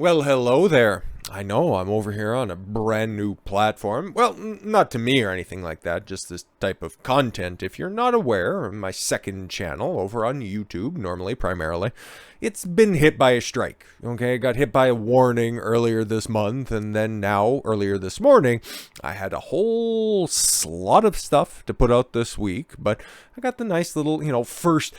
Well, hello there. I know I'm over here on a brand new platform. Well, not to me or anything like that, just this type of content. If you're not aware, my second channel over on YouTube, normally primarily, it's been hit by a strike. Okay, got hit by a warning earlier this month, and then now, earlier this morning, I had a whole slot of stuff to put out this week, but I got the nice little, first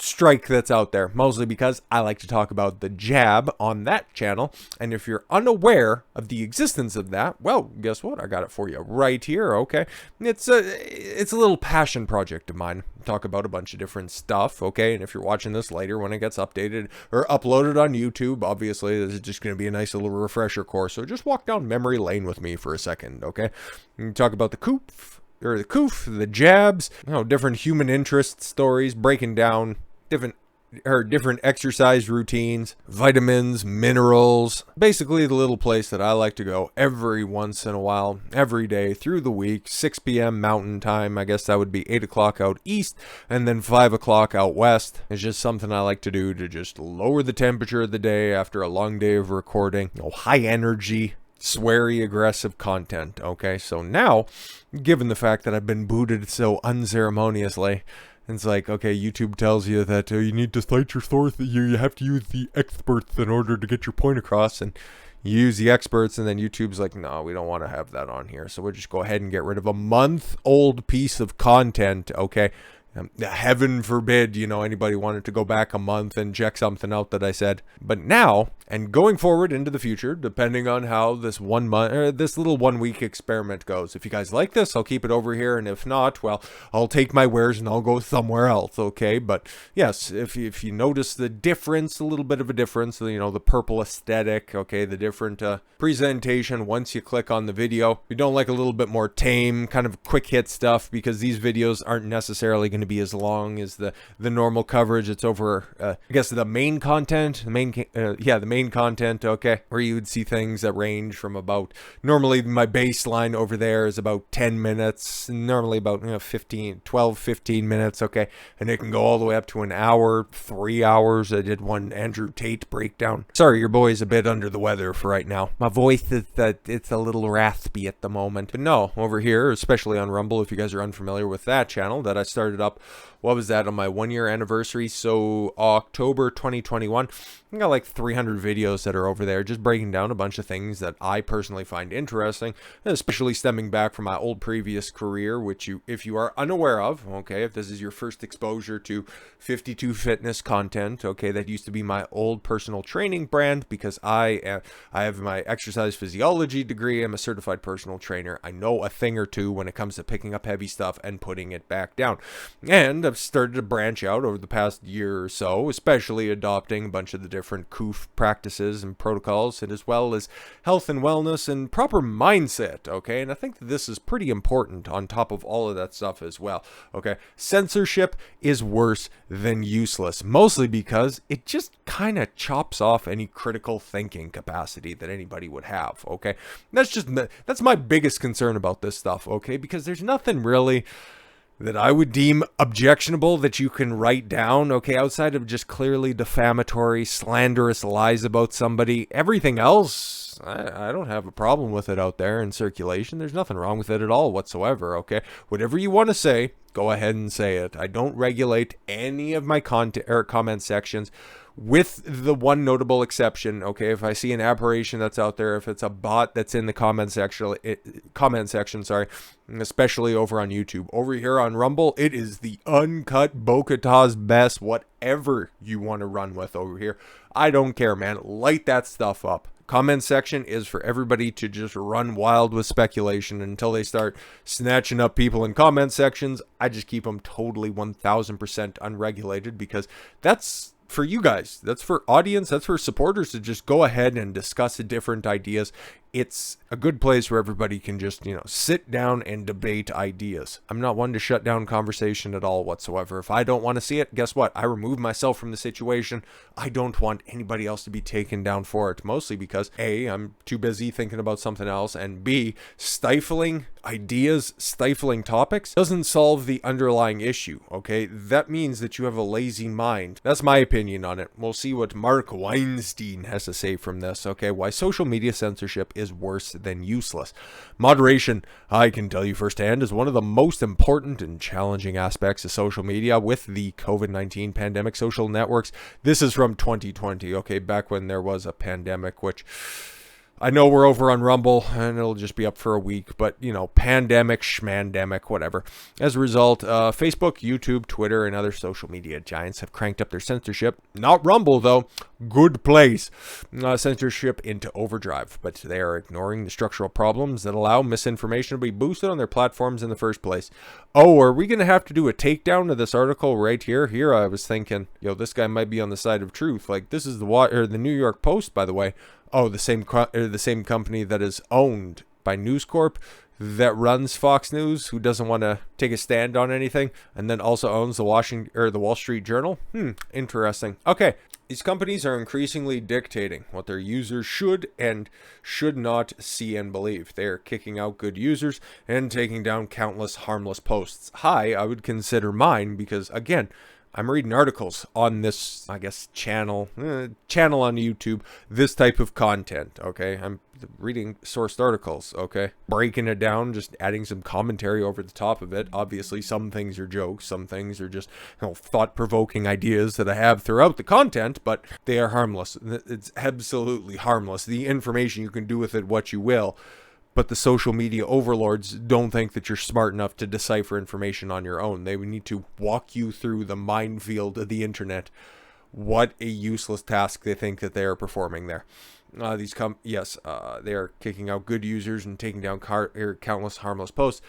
strike that's out there, mostly because I like to talk about the jab on that channel. And if you're unaware of the existence of that, well, guess what? I got it for you right here, okay? It's a little passion project of mine. Talk about a bunch of different stuff, okay? And if you're watching this later when it gets updated or uploaded on YouTube, obviously this is just going to be a nice little refresher course. So just walk down memory lane with me for a second, okay? We can talk about the coof, the jabs, different human interest stories, breaking down different exercise routines, vitamins, minerals, basically the little place that I like to go every once in a while, every day through the week, 6 p.m. Mountain Time. I guess that would be 8 o'clock out east and then 5 o'clock out west. It's just something I like to do to just lower the temperature of the day after a long day of recording. High energy, sweary, aggressive content. Okay, so now, given the fact that I've been booted so unceremoniously, it's like, okay, YouTube tells you that you need to cite your source, you have to use the experts in order to get your point across, and you use the experts, and then YouTube's like, no, we don't want to have that on here, so we'll just go ahead and get rid of a month-old piece of content, okay? Heaven forbid, anybody wanted to go back a month and check something out that I said. But now, and going forward into the future, depending on how this this little 1 week experiment goes. If you guys like this, I'll keep it over here, and if not, well, I'll take my wares and I'll go somewhere else, okay? But yes, if you notice the difference, a little bit of a difference, the purple aesthetic, okay, the different presentation once you click on the video. If you don't like a little bit more tame, kind of quick hit stuff, because these videos aren't necessarily going to be as long as the normal coverage. It's over I guess the main content, the main content, okay, where you would see things that range from about, normally my baseline over there is about 10 minutes, normally about 15 minutes, okay, and it can go all the way up to an hour, 3 hours. I did one Andrew Tate breakdown. Sorry, your boy's a bit under the weather for right now. My voice is it's a little raspy at the moment. But no, over here, especially on Rumble, if you guys are unfamiliar with that channel that I started up, what was that, on my 1 year anniversary? So October 2021. I got like 300 videos that are over there, just breaking down a bunch of things that I personally find interesting, especially stemming back from my old previous career, which if you are unaware of, okay, if this is your first exposure to 52 fitness content, okay, that used to be my old personal training brand, because I have my exercise physiology degree. I'm a certified personal trainer. I know a thing or two when it comes to picking up heavy stuff and putting it back down. And I've started to branch out over the past year or so, especially adopting a bunch of the different COOF practices and protocols, and as well as health and wellness and proper mindset, okay? And I think that this is pretty important on top of all of that stuff as well, okay? Censorship is worse than useless, mostly because it just kind of chops off any critical thinking capacity that anybody would have, okay? That's my biggest concern about this stuff, okay? Because there's nothing really that I would deem objectionable that you can write down, okay, outside of just clearly defamatory, slanderous lies about somebody. Everything else, I don't have a problem with it out there in circulation. There's nothing wrong with it at all whatsoever, okay? Whatever you want to say, go ahead and say it. I don't regulate any of my content or comment sections, with the one notable exception, okay? If I see an aberration that's out there, if it's a bot that's in the comment section, especially over on YouTube. Over here on Rumble, it is the uncut Bokata's best, whatever you want to run with over here. I don't care, man. Light that stuff up. Comment section is for everybody to just run wild with speculation until they start snatching up people in comment sections. I just keep them totally 1000% unregulated, because that's for you guys, that's for audience, that's for supporters to just go ahead and discuss the different ideas it's a good place where everybody can just, sit down and debate ideas. I'm not one to shut down conversation at all whatsoever. If I don't want to see it, guess what? I remove myself from the situation. I don't want anybody else to be taken down for it, mostly because A, I'm too busy thinking about something else, and B, stifling ideas, stifling topics doesn't solve the underlying issue, okay? That means that you have a lazy mind. That's my opinion on it. We'll see what Mark Weinstein has to say from this, okay? Why social media censorship is worse than useless. Moderation, I can tell you firsthand, is one of the most important and challenging aspects of social media with the COVID-19 pandemic. Social networks, this is from 2020, okay? Back when there was a pandemic, which I know we're over on Rumble, and it'll just be up for a week, but, pandemic, schmandemic, whatever. As a result, Facebook, YouTube, Twitter, and other social media giants have cranked up their censorship. Not Rumble, though. Good place. Censorship into overdrive, but they are ignoring the structural problems that allow misinformation to be boosted on their platforms in the first place. Oh, are we going to have to do a takedown of this article right here? Here I was thinking, this guy might be on the side of truth. Like, this is the New York Post, by the way. Oh, the same company that is owned by News Corp that runs Fox News, who doesn't want to take a stand on anything, and then also owns the Wall Street Journal. Interesting. Okay, these companies are increasingly dictating what their users should and should not see and believe. They are kicking out good users and taking down countless harmless posts. I would consider mine because, again, I'm reading articles on this, channel on YouTube, this type of content, okay? I'm reading sourced articles, okay? Breaking it down, just adding some commentary over the top of it. Obviously, some things are jokes, some things are just, thought-provoking ideas that I have throughout the content, but they are harmless. It's absolutely harmless. The information, you can do with it what you will. But the social media overlords don't think that you're smart enough to decipher information on your own. They would need to walk you through the minefield of the internet. What a useless task they think that they are performing there. They are kicking out good users and taking down countless harmless posts.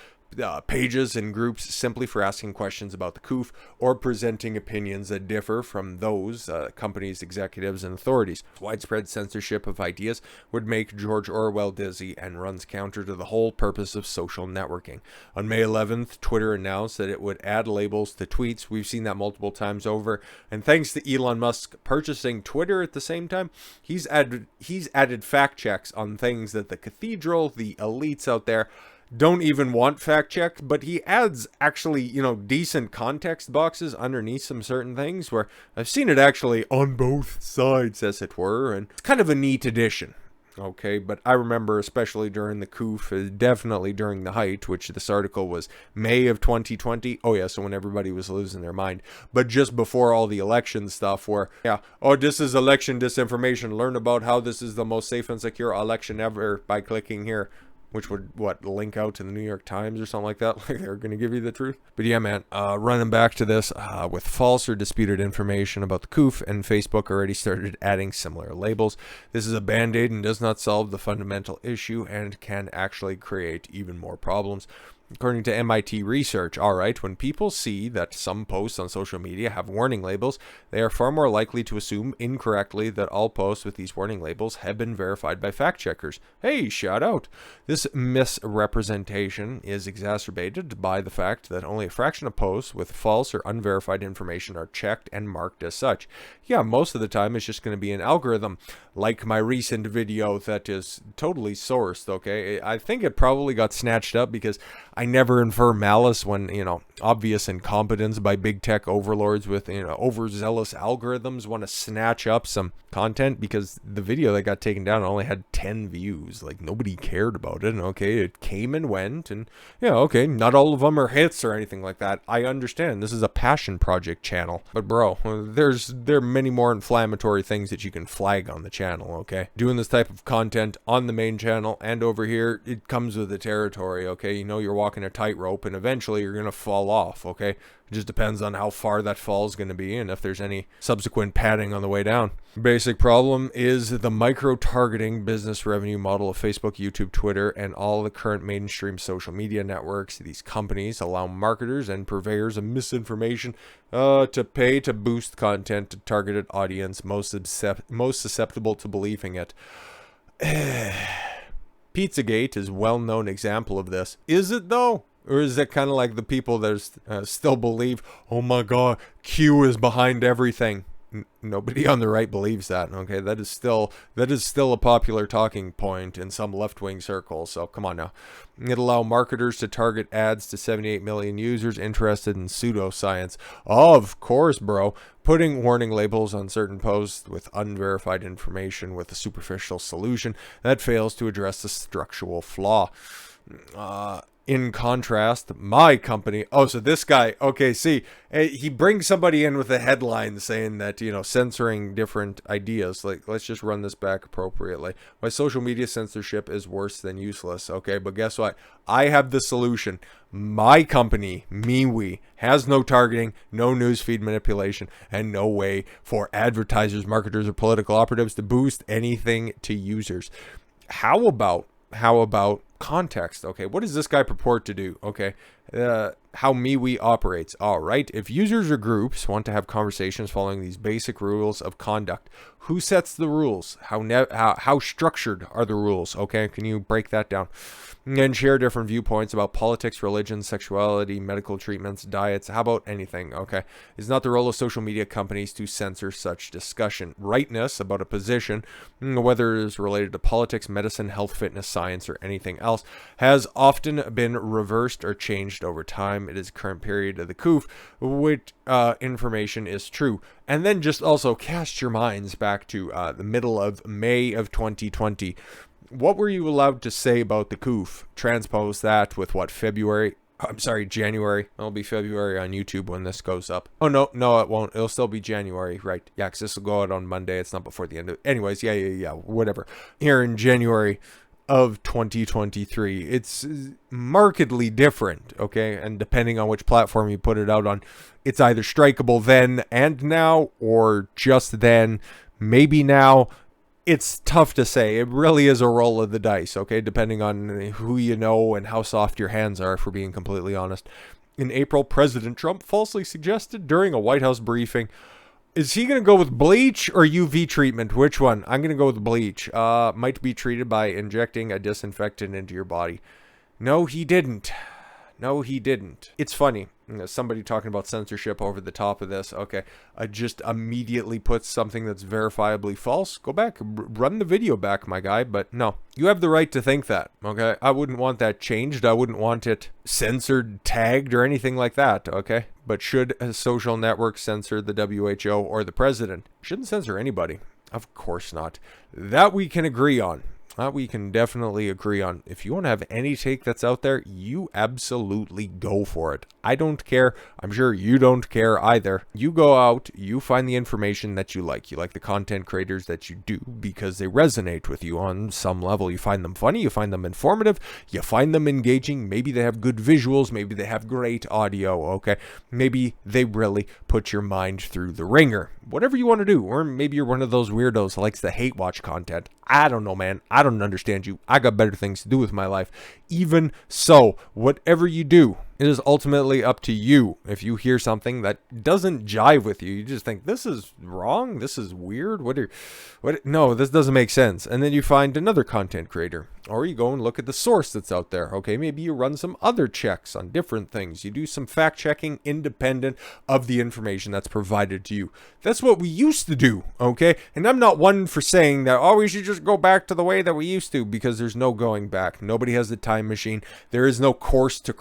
Pages and groups simply for asking questions about the COOF or presenting opinions that differ from those companies, executives, and authorities. Widespread censorship of ideas would make George Orwell dizzy and runs counter to the whole purpose of social networking. On May 11th, Twitter announced that it would add labels to tweets. We've seen that multiple times over. And thanks to Elon Musk purchasing Twitter at the same time, he's added fact checks on things that the cathedral, the elites out there, don't even want fact check, but he adds actually, decent context boxes underneath some certain things where I've seen it actually on both sides, as it were, and it's kind of a neat addition. Okay, but I remember especially during the COOF, definitely during the height, which this article was May of 2020. Oh yeah, so when everybody was losing their mind. But just before all the election stuff where, this is election disinformation. Learn about how this is the most safe and secure election ever by clicking here. Which would, link out to the New York Times or something like that? Like they're going to give you the truth? But yeah, man, running back to this, with false or disputed information about the COOF, and Facebook already started adding similar labels. This is a band-aid and does not solve the fundamental issue and can actually create even more problems. According to MIT research, when people see that some posts on social media have warning labels, they are far more likely to assume incorrectly that all posts with these warning labels have been verified by fact checkers. Hey, shout out! This misrepresentation is exacerbated by the fact that only a fraction of posts with false or unverified information are checked and marked as such. Yeah, most of the time it's just going to be an algorithm, like my recent video that is totally sourced, okay? I think it probably got snatched up because I never infer malice when, obvious incompetence by big tech overlords with, overzealous algorithms want to snatch up some content because the video that got taken down only had 10 views. Like, nobody cared about it, okay? It came and went, and, not all of them are hits or anything like that. I understand. This is a passion project channel. But, bro, there are many more inflammatory things that you can flag on the channel, okay? Doing this type of content on the main channel and over here, it comes with the territory, okay? You're walking a tightrope, and eventually you're going to fall off, okay? It just depends on how far that fall is going to be and if there's any subsequent padding on the way down. Basic problem is the micro-targeting business revenue model of Facebook, YouTube, Twitter, and all the current mainstream social media networks. These companies allow marketers and purveyors of misinformation to pay to boost content to targeted audience most susceptible to believing it. Pizzagate is a well-known example of this. Is it though? Or is it kind of like the people that still believe, oh my god, Q is behind everything? Nobody on the right believes that, okay? That is still a popular talking point in some left-wing circles, so come on now. It allow marketers to target ads to 78 million users interested in pseudoscience. Of course, bro. Putting warning labels on certain posts with unverified information with a superficial solution that fails to address the structural flaw. In contrast, my company, so this guy, okay, see, he brings somebody in with a headline saying that, censoring different ideas. Like, let's just run this back appropriately. My social media censorship is worse than useless, okay? But guess what? I have the solution. My company, MeWe, has no targeting, no newsfeed manipulation, and no way for advertisers, marketers, or political operatives to boost anything to users. How about context? Okay, what does this guy purport to do? Okay, how MeWe operates. All right, if users or groups want to have conversations following these basic rules of conduct, who sets the rules? How structured are the rules? Okay, can you break that down? And share different viewpoints about politics, religion, sexuality, medical treatments, diets. How about anything? Okay, it's not the role of social media companies to censor such discussion. Rightness about a position, whether it is related to politics, medicine, health, fitness, science, or anything else, has often been reversed or changed over time. It is current period of the coup, which information is true. And then just also cast your minds back to the middle of May of 2020. What were you allowed to say about the coup? Transpose that with what, January. It'll be February on YouTube when this goes up. Oh, no, it won't. It'll still be January, right? Yeah, because this will go out on Monday. It's not before the end of... Anyways, yeah, whatever. Here in January of 2023, it's markedly different, okay? And depending on which platform you put it out on, it's either strikeable then and now, or just then, maybe now. It's tough to say. It really is a roll of the dice, okay? Depending on who you know and how soft your hands are, if we're being completely honest. In April, President Trump falsely suggested during a White House briefing, is he going to go with bleach or UV treatment? Which one? I'm going to go with bleach. Might be treated by injecting a disinfectant into your body. No, he didn't. It's funny. Somebody talking about censorship over the top of this. Okay, I just immediately put something that's verifiably false. Go back, run the video back, my guy. But no, you have the right to think that. Okay, I wouldn't want that changed. I wouldn't want it censored, tagged, or anything like that. Okay, but should a social network censor the WHO or the president? Shouldn't censor anybody. Of course not. That we can agree on. We can definitely agree on. If you want to have any take that's out there, you absolutely go for it. I don't care. I'm sure you don't care either. You go out, you find the information that you like. You like the content creators that you do because they resonate with you on some level. You find them funny, you find them informative, you find them engaging. Maybe they have good visuals, maybe they have great audio, okay? Maybe they really put your mind through the ringer. Whatever you want to do. Or maybe you're one of those weirdos that likes the hate watch content. I don't know, man. I don't understand you. I got better things to do with my life. Even so, whatever you do, it is ultimately up to you. If you hear something that doesn't jive with you, you just think, this is wrong, this is weird, no, this doesn't make sense. And then you find another content creator. Or you go and look at the source that's out there. Okay, maybe you run some other checks on different things. You do some fact checking independent of the information that's provided to you. That's what we used to do, okay? And I'm not one for saying that, we should just go back to the way that we used to, because there's no going back. Nobody has a time machine. There is no course to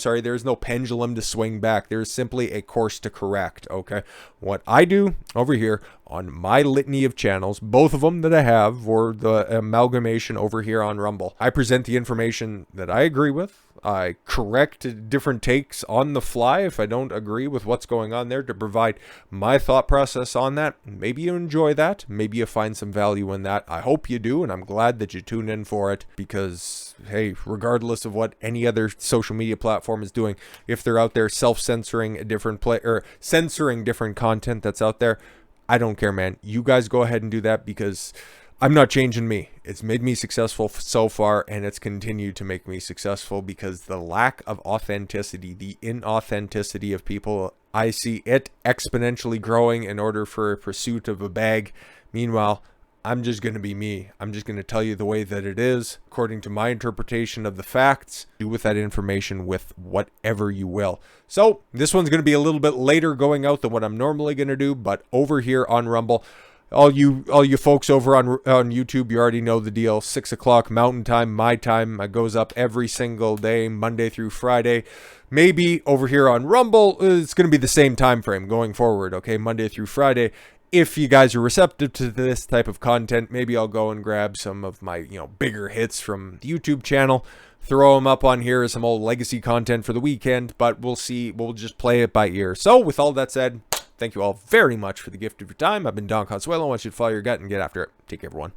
there is no pendulum to swing back. There is simply a course to correct, okay? What I do over here on my litany of channels, both of them that I have, or the amalgamation over here on Rumble, I present the information that I agree with. I correct different takes on the fly if I don't agree with what's going on there, to provide my thought process on that. Maybe you enjoy that. Maybe you find some value in that. I hope you do, and I'm glad that you tune in for it, because, hey, regardless of what any other social media platform is doing, if they're out there self-censoring a different or censoring different content that's out there, I don't care, man. You guys go ahead and do that, because I'm not changing me. It's made me successful so far, and it's continued to make me successful, because the lack of authenticity, the inauthenticity of people, I see it exponentially growing in order for a pursuit of a bag. Meanwhile, I'm just going to be me. I'm just going to tell you the way that it is, according to my interpretation of the facts. Do with that information with whatever you will. So this one's going to be a little bit later going out than what I'm normally going to do, but over here on Rumble, all you folks over on YouTube, you already know the deal. 6 o'clock Mountain Time, my time. It goes up every single day, Monday through Friday. Maybe over here on Rumble, it's going to be the same time frame going forward, okay? Monday through Friday. If you guys are receptive to this type of content, maybe I'll go and grab some of my, bigger hits from the YouTube channel, throw them up on here as some old legacy content for the weekend, but we'll see. We'll just play it by ear. So with all that said, thank you all very much for the gift of your time. I've been Don Consuelo. I want you to follow your gut and get after it. Take care, everyone.